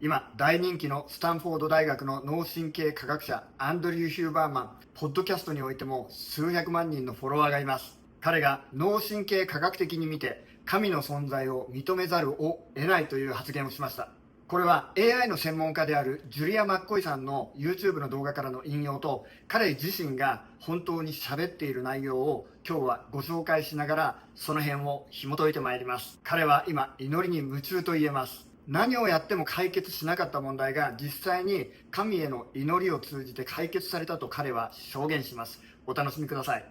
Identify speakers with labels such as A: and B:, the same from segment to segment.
A: 今大人気のスタンフォード大学の脳神経科学者アンドリュー・ヒューバーマン、ポッドキャストにおいても数百万人のフォロワーがいます。彼が脳神経科学的に見て神の存在を認めざるを得ないという発言をしました。これは AI の専門家であるジュリア・マッコイさんの YouTube の動画からの引用と、彼自身が本当に喋っている内容を今日はご紹介しながら、その辺を紐解いてまいります。彼は今祈りに夢中と言えます。何をやっても解決しなかった問題が実際に神への祈りを通じて解決されたと彼は証言します。お楽しみください。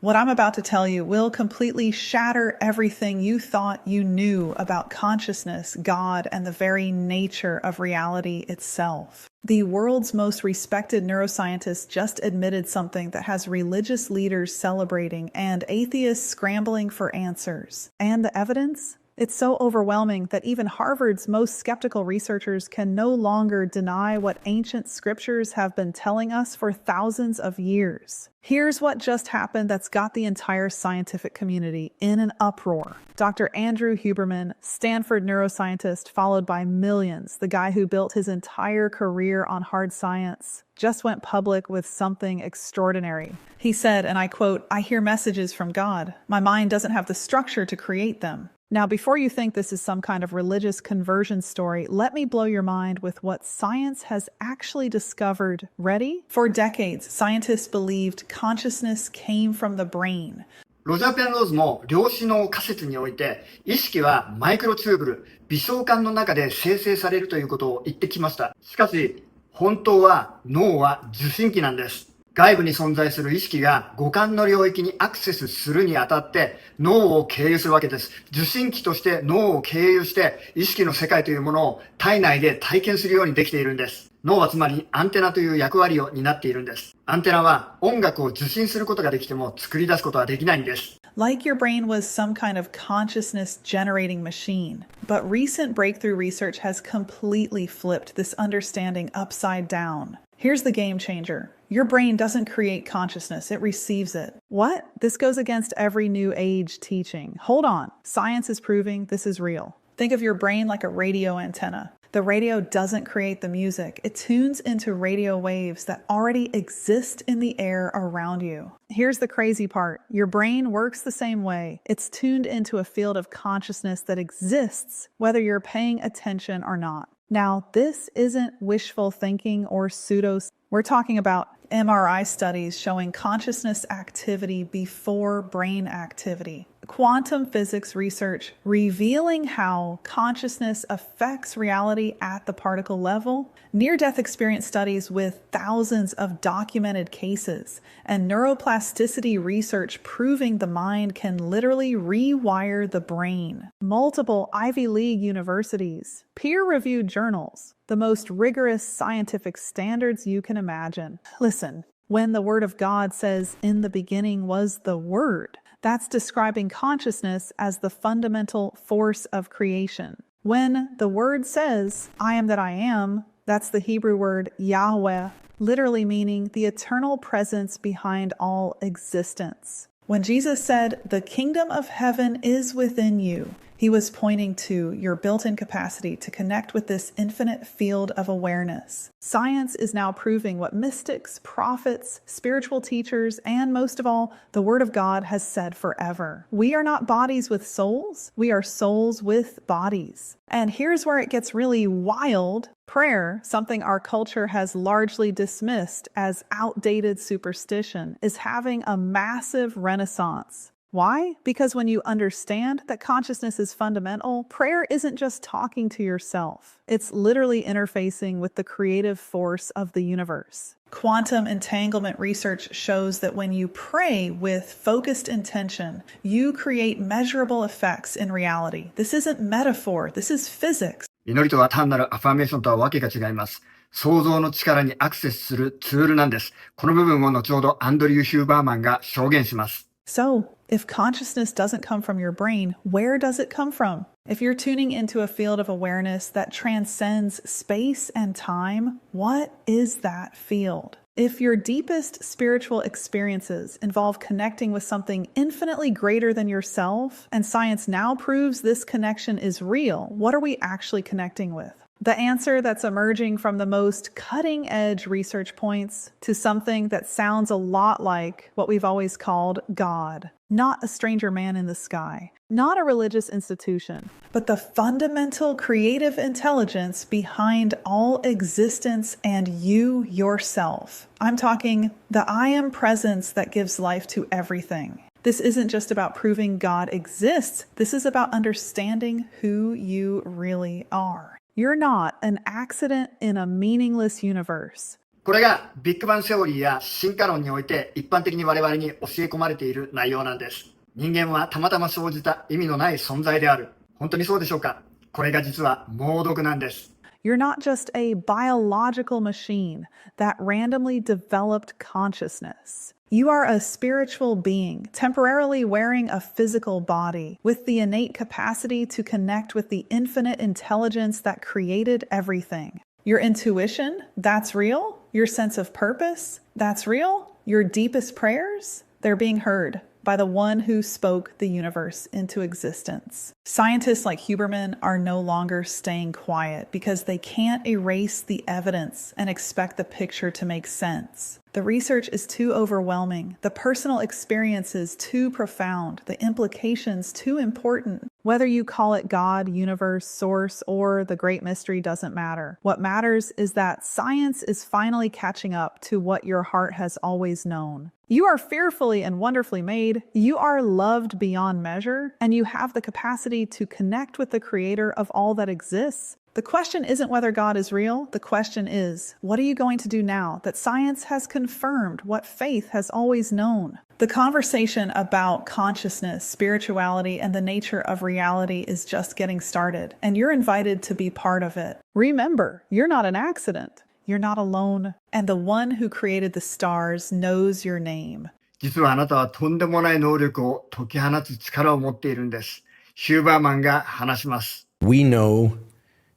B: What I'm about to tell you will completely shatter everything you thought you knew about consciousness, God, and the very nature of reality itself. The world's most respected neuroscientist just admitted something that has religious leaders celebrating and atheists scrambling for answers. And the evidence? It's so overwhelming that even Harvard's most skeptical researchers can no longer deny what ancient scriptures have been telling us for thousands of years. Here's what just happened that's got the entire scientific community in an uproar. Dr. Andrew Huberman, Stanford neuroscientist, followed by millions, the guy who built his entire career on hard science, just went public with something extraordinary. He said, and I quote, "I hear messages from God. My mind doesn't have the structure to create them." Now, before you think this is some kind of religious conversion story, let me blow your mind with what science has actually discovered. Ready? For decades, scientists believed consciousness came from the brain.
A: ロジャー・ペンローズも量子脳仮説において、意識はマイクロチューブル、微小管の中で生成されるということを言ってきました。しかし、本当は脳は受信機なんです。外部に存在する意識が五感の領域にアクセスするにあたって脳を経由するわけです。受信機として脳を経由して意識の世界というものを体内で体験するようにできているんです。脳はつまりアンテナという役割を担っているんです。アンテナは音楽を受信することができても作り出すことはできないんです。
B: Like your brain was some kind of consciousness generating machine. But recent breakthrough research has completely flipped this understanding upside down. Here's the game changer. Your brain doesn't create consciousness, it receives it. What? This goes against every new age teaching. Hold on. Science is proving this is real. Think of your brain like a radio antenna. The radio doesn't create the music. It tunes into radio waves that already exist in the air around you. Here's the crazy part. Your brain works the same way. It's tuned into a field of consciousness that exists whether you're paying attention or not. Now, this isn't wishful thinking or pseudo. We're talking about MRI studies showing consciousness activity before brain activity. Quantum physics research revealing how consciousness affects reality at the particle level, near-death experience studies with thousands of documented cases, and neuroplasticity research proving the mind can literally rewire the brain. Multiple Ivy League universities, peer-reviewed journals, the most rigorous scientific standards you can imagine. Listen, when the Word of God says, "In the beginning was the Word," that's describing consciousness as the fundamental force of creation. When the Word says, "I am that I am," that's the Hebrew word Yahweh, literally meaning the eternal presence behind all existence. When Jesus said, "The kingdom of heaven is within you," he was pointing to your built-in capacity to connect with this infinite field of awareness. Science is now proving what mystics, prophets, spiritual teachers, and most of all, the Word of God has said forever. We are not bodies with souls, we are souls with bodies. And here's where it gets really wild. Prayer, something our culture has largely dismissed as outdated superstition, is having a massive renaissance. Why? Because when you understand that consciousness is fundamental, prayer isn't just talking to yourself. It's literally interfacing with the creative force of the universe. Quantum entanglement research shows that when you pray with focused intention, you create measurable effects in reality. This isn't metaphor, this is physics.
A: 祈りとは単なるアファーメーションとはわけが違います。想像の力にアクセスするツールなんです。この部分を後ほどアンドリュー・ヒューバーマンが証言します。
B: So, if consciousness doesn't come from your brain, where does it come from? If you're tuning into a field of awareness that transcends space and time, what is that field? If your deepest spiritual experiences involve connecting with something infinitely greater than yourself, and science now proves this connection is real, what are we actually connecting with? The answer that's emerging from the most cutting-edge research points to something that sounds a lot like what we've always called God. Not a stranger man in the sky, not a religious institution, but the fundamental creative intelligence behind all existence and you yourself. I'm talking the I am presence that gives life to everything. This isn't just about proving God exists. This is about understanding who you really are. You're not an accident in a meaningless universe.
A: これがビッグバンセオリーや進化論において一般的に我々に教え込まれている内容なんです。人間はたまたま生じた意味のない存在である。本当にそうでしょうか？これが実は猛毒なんです。
B: You're not just a biological machine that randomly developed consciousness. You are a spiritual being, temporarily wearing a physical body, with the innate capacity to connect with the infinite intelligence that created everything. Your intuition, that's real. Your sense of purpose, that's real. Your deepest prayers, they're being heard by the one who spoke the universe into existence. Scientists like Huberman are no longer staying quiet because they can't erase the evidence and expect the picture to make sense. The research is too overwhelming, the personal experiences too profound, the implications too important. Whether you call it God, universe, source, or the great mystery doesn't matter. What matters is that science is finally catching up to what your heart has always known. You are fearfully and wonderfully made, you are loved beyond measure, and you have the capacity to connect with the creator of all that exists. The question isn't whether God is real. The question is, what are you going to do now that science has confirmed what faith has always known? The conversation about consciousness, spirituality, and the nature of reality is just getting started, and you're invited to be part of it. Remember, you're not an accident. You're not alone. And the one who created the stars knows your name.
A: 実はあなたはとんでもない能力を解き放つ力を持っているんです。ヒューバーマンが話します。
C: We know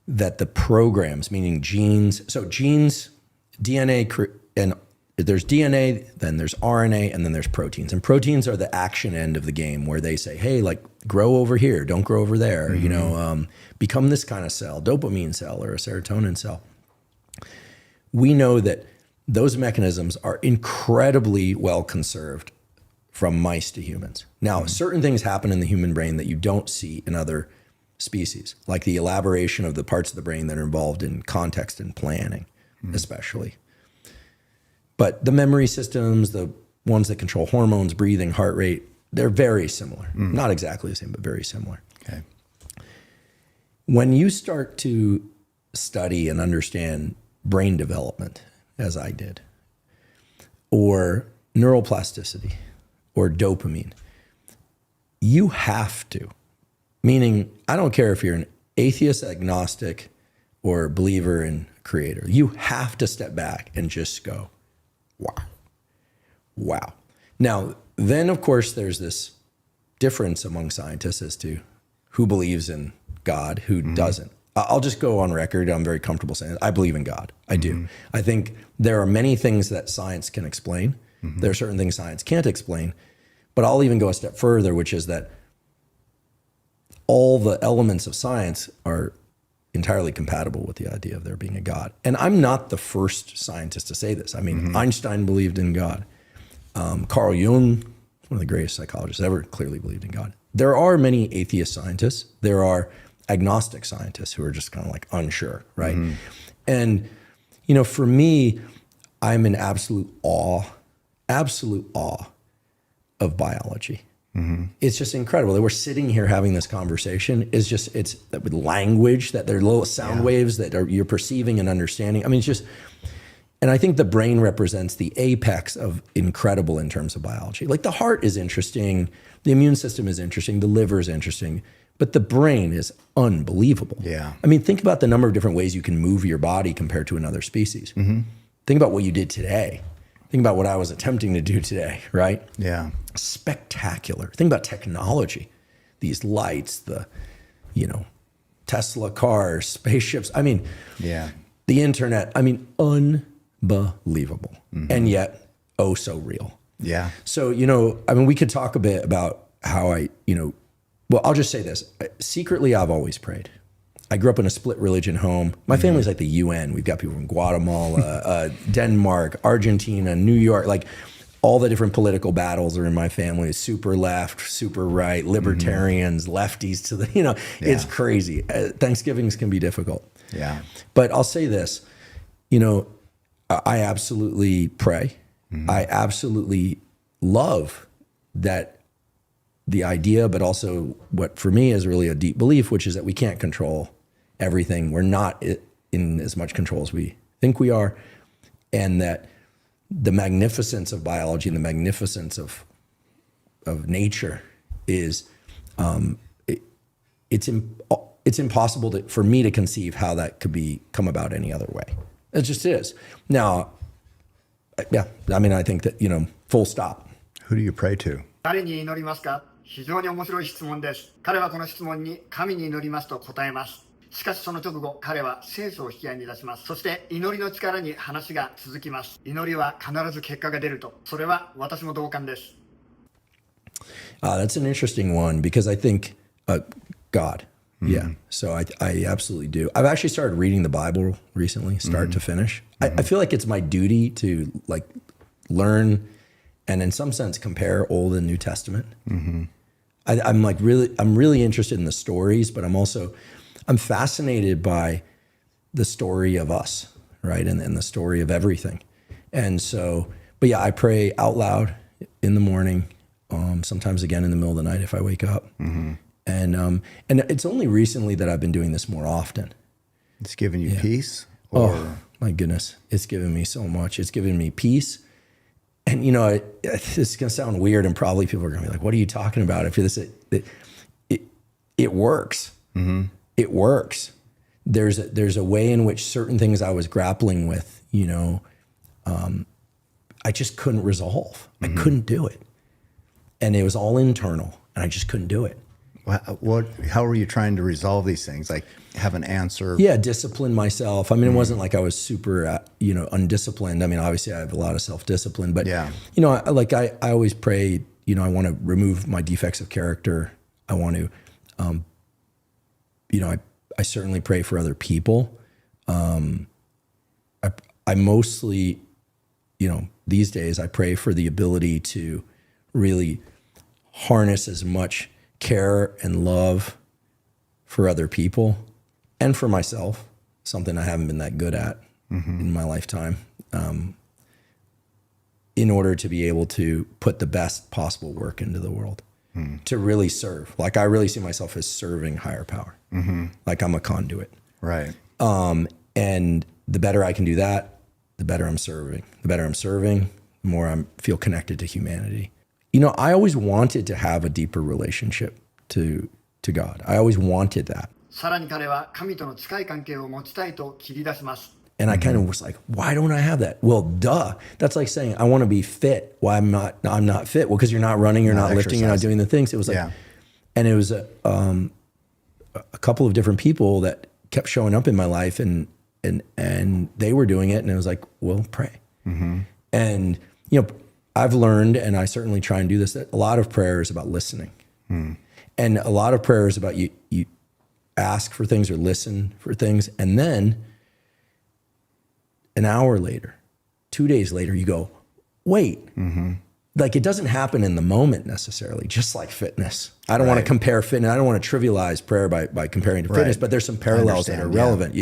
C: that the programs, meaning genes, so genes, DNA, and there's DNA, then there's RNA, and then there's proteins. And proteins are the action end of the game where they say, hey, like grow over here, don't grow over there, become this kind of cell, dopamine cell or a serotonin cell. We know that those mechanisms are incredibly well conserved from mice to humans. Now, certain things happen in the human brain that you don't see in other species, like the elaboration of the parts of the brain that are involved in context and planning, especially. But the memory systems, the ones that control hormones, breathing, heart rate, they're very similar. Not exactly the same, but very similar.
D: Okay.
C: When you start to study and understand brain development, as I did, or neuroplasticity, or dopamine, you have to. Meaning, I don't care if you're an atheist, agnostic, or believer in creator. You have to step back and just go, wow, wow. Now, then, of course, there's this difference among scientists as to who believes in God, who doesn't. I'll just go on record. I'm very comfortable saying it. I believe in God. I do. I think there are many things that science can explain. There are certain things science can't explain. But I'll even go a step further, which is that all the elements of science are entirely compatible with the idea of there being a God. And I'm not the first scientist to say this. I mean, Einstein believed in God. Carl Jung, one of the greatest psychologists ever, clearly believed in God. There are many atheist scientists. There are agnostic scientists who are just kind of like unsure, right? And, you know, for me, I'm in absolute awe of biology. It's just incredible that we're sitting here having this conversation. It's with language, that there are little sound waves that you're perceiving and understanding. I mean, it's just, and I think the brain represents the apex of incredible in terms of biology. Like the heart is interesting, the immune system is interesting, the liver is interesting, but the brain is unbelievable.
D: Yeah.
C: I mean, think about the number of different ways you can move your body compared to another species. Think about what you did today. Think about what I was attempting to do today, right?
D: Yeah.
C: Spectacular. Think about technology, these lights, the, Tesla cars, spaceships. I mean,
D: Yeah.
C: the internet. I mean, unbelievable. And yet, oh, so real.
D: Yeah.
C: So, I mean, we could talk a bit about how well, I'll just say this. Secretly, I've always prayed. I grew up in a split religion home. My family's like the UN. We've got people from Guatemala, Denmark, Argentina, New York, like all the different political battles are in my family. Super left, super right, libertarians, lefties to the, it's crazy. Thanksgivings can be difficult.
D: Yeah.
C: But I'll say this, I absolutely pray. I absolutely love that the idea, but also what for me is really a deep belief, which is that we can't control everything. We're not in as much control as we think we are. And that the magnificence of biology and the magnificence of nature is, it's impossible for me to conceive how that could come about any other way. It just is. Now, yeah, I mean, I think that, full stop.
D: Who do you pray to?
A: 誰に祈りますか？非常に面白い質問です。彼はこの質問に神に祈りますと答えます。しかしその直後、彼は聖書を引き合いに出します。そして祈りの力に話が続きます。祈りは必ず結果が出ると。それは私も同感です。
C: That's an interesting one because I think God. Yeah. So I absolutely do. I've actually started reading the Bible recently, start to finish. I feel like it's my duty to learn and in some sense compare Old and New Testament. I'm really interested in the stories, but I'm fascinated by the story of us, right? And the story of everything. And so, but yeah, I pray out loud in the morning, sometimes again in the middle of the night if I wake up. And it's only recently that I've been doing this more often.
D: It's given you peace?
C: Oh, my goodness. It's given me so much. It's given me peace. And, this is going to sound weird and probably people are going to be like, what are you talking about? If this, it works. It works. There's a way in which certain things I was grappling with, I just couldn't resolve. I couldn't do it. And it was all internal and I just couldn't do it.
D: How were you trying to resolve these things? Like have an answer?
C: Yeah, discipline myself. I mean, it wasn't like I was super, undisciplined. I mean, obviously I have a lot of self-discipline, but I always pray, I want to remove my defects of character. I want to, I certainly pray for other people. I mostly, these days I pray for the ability to really harness as much care and love for other people and for myself, something I haven't been that good at in my lifetime, in order to be able to put the best possible work into the world, to really serve. Like I really see myself as serving higher power. Like I'm a conduit.
D: Right.
C: And the better I can do that, the better I'm serving. The better I'm serving, the more I feel connected to humanity. I always wanted to have a deeper relationship to God. I always wanted that.
A: さらに彼は神との近い関係を持ちたいと切り出します。
C: And I kind of was like, why don't I have that? Well, duh. That's like saying I want to be fit. Why I'm not fit? Well, because you're not running, you're not lifting, you're not doing the things. It was like, and it was a couple of different people that kept showing up in my life and they were doing it. And it was like, well, pray. And, I've learned, and I certainly try and do this, that a lot of prayer is about listening. And a lot of prayer is about you ask for things or listen for things. And then an hour later, 2 days later, you go, wait. Like it doesn't happen in the moment necessarily, just like fitness. I don't want to compare fitness. I don't want to trivialize prayer by comparing to fitness, but there's some parallels that are relevant.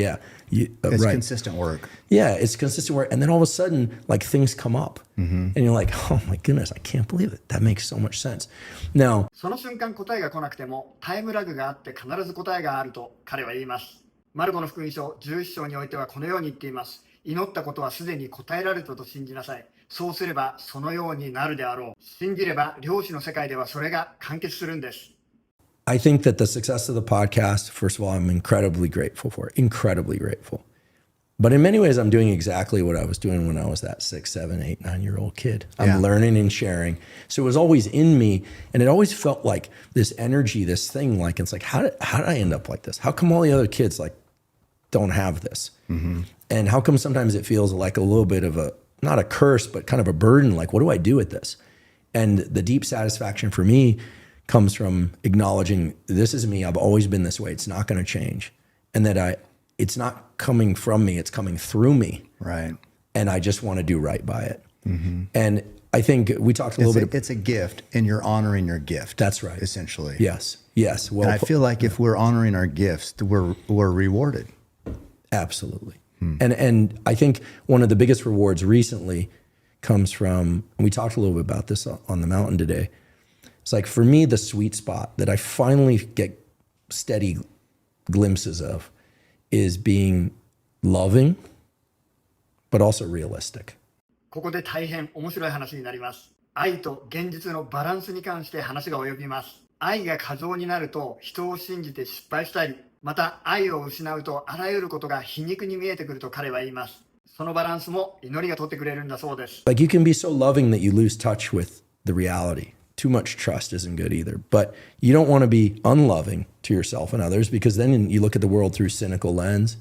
D: It's consistent work.
C: Yeah, it's consistent work. And then all of a sudden, like things come up and you're like, oh my goodness, I can't believe it. That makes so much sense. Now,
A: その瞬間答えが来なくてもタイムラグがあって必ず答えがあると彼は言います。マルコの福音書11章においてはこのように言っています。祈ったことはすでに答えられたと信じなさい。そうすればそのようになるであろう。信じれば量子の世界ではそれが完結するんです。
C: I think that the success of the podcast, first of all, I'm incredibly grateful for it, incredibly grateful. But in many ways, I'm doing exactly what I was doing when I was that 6, 7, 8, 9-year-old kid. I'm learning and sharing. So it was always in me, and it always felt like this energy, this thing, like it's like, how did I end up like this? How come all the other kids like don't have this? And how come sometimes it feels like a little bit of a, not a curse, but kind of a burden? Like, what do I do with this? And the deep satisfaction for me comes from acknowledging this is me. I've always been this way. It's not going to change. And that it's not coming from me. It's coming through me.
D: Right.
C: And I just want to do right by it. And I think we talked a little bit.
D: It's a gift, and you're honoring your gift.
C: That's right.
D: Essentially.
C: Yes. Yes. Well,
D: and I feel like if we're honoring our gifts, we're rewarded.
C: Absolutely. And I think one of the biggest rewards recently comes from, and we talked a little bit about this on the mountain today. It's like, for me, the sweet spot that I finally get steady glimpses of is being loving, but also realistic.
A: ここで大変面白い話になります。愛と現実のバランスに関して話が及びます。愛が過剰になると人を信じて失敗したり、また愛を失うとあらゆることが皮肉に見えてくると彼は言います。そのバランスも祈りが取ってくれるんだそうです。
C: Like, you can be so loving that you lose touch with the reality. Too much trust isn't good either. But you don't want to be unloving to yourself and others, because then you look at the world through a cynical lens,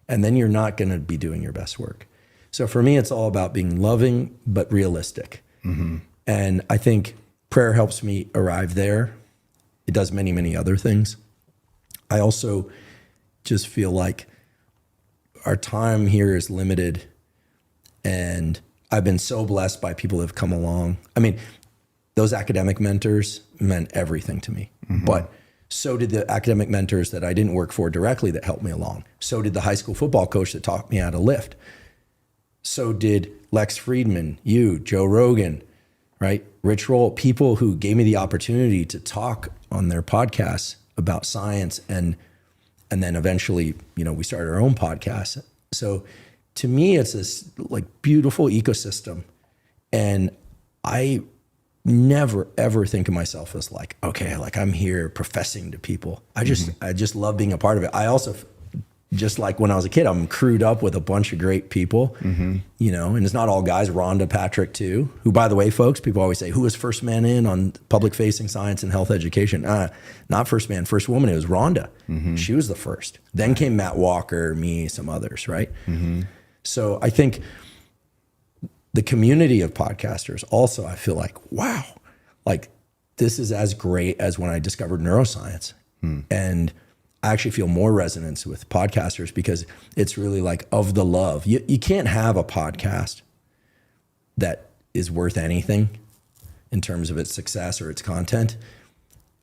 C: and then you're not going to be doing your best work. So for me, it's all about being loving, but realistic. And I think prayer helps me arrive there. It does many, many other things. I also just feel like our time here is limited, and I've been so blessed by people that have come along. I mean, those academic mentors meant everything to me, but so did the academic mentors that I didn't work for directly that helped me along. So did the high school football coach that taught me how to lift. So did Lex Friedman, you, Joe Rogan, right? Rich Roll, people who gave me the opportunity to talk on their podcasts about science, and then eventually, we started our own podcast. So to me, it's this like beautiful ecosystem, and I never ever think of myself as like, okay, like I'm here professing to people. I just love being a part of it. I also, just like when I was a kid, I'm crewed up with a bunch of great people, and it's not all guys. Rhonda Patrick too, who, by the way, folks, people always say, who was first man in on public facing science and health education? Not first man, first woman. It was Rhonda. She was the first. Then came Matt Walker, me, some others, right? So I think the community of podcasters also, I feel like, wow, like this is as great as when I discovered neuroscience. And I actually feel more resonance with podcasters because it's really like of the love. You can't have a podcast that is worth anything in terms of its success or its content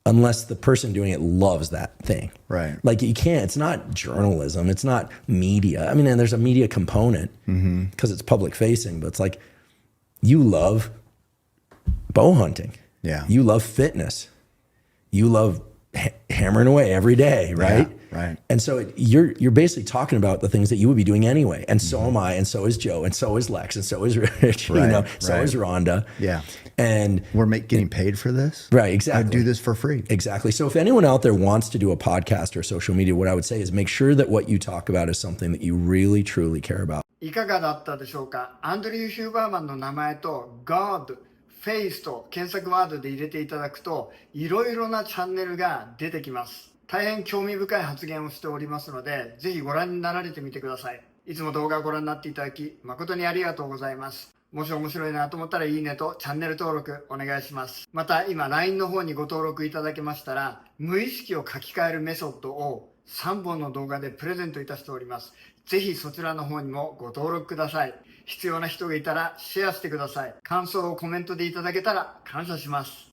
C: unless the person doing it loves that thing.
D: Right.
C: Like you can't, it's not journalism. It's not media. I mean, and there's a media component because it's public facing, but it's like you love bow hunting.
D: Yeah.
C: You love fitness. You love hammering away every day, right?
D: Yeah, right.
C: And so you're basically talking about the things that you would be doing anyway. And so am I, and so is Joe, and so is Lex, and so is Rich, so is Rhonda.
D: Yeah.
C: And
D: we're getting paid for this.
C: Right, exactly.
D: I do this for free.
C: Exactly. So if anyone out there wants to do a podcast or social media, what I would say is make sure that what you talk about is something that you really, truly care about.
A: いかがだったでしょうか。アンドリュー・ヒューバーマンの名前と God、フェイスと検索ワードで入れていただくといろいろなチャンネルが出てきます。大変興味深い発言をしておりますので、ぜひご覧になられてみてください。いつも動画をご覧になっていただき誠にありがとうございます。もし面白いなと思ったらいいねとチャンネル登録お願いします。また今 LINE の方にご登録いただけましたら、無意識を書き換えるメソッドを3本の動画でプレゼントいたしております。ぜひそちらの方にもご登録ください。必要な人がいたらシェアしてください。感想をコメントでいただけたら感謝します。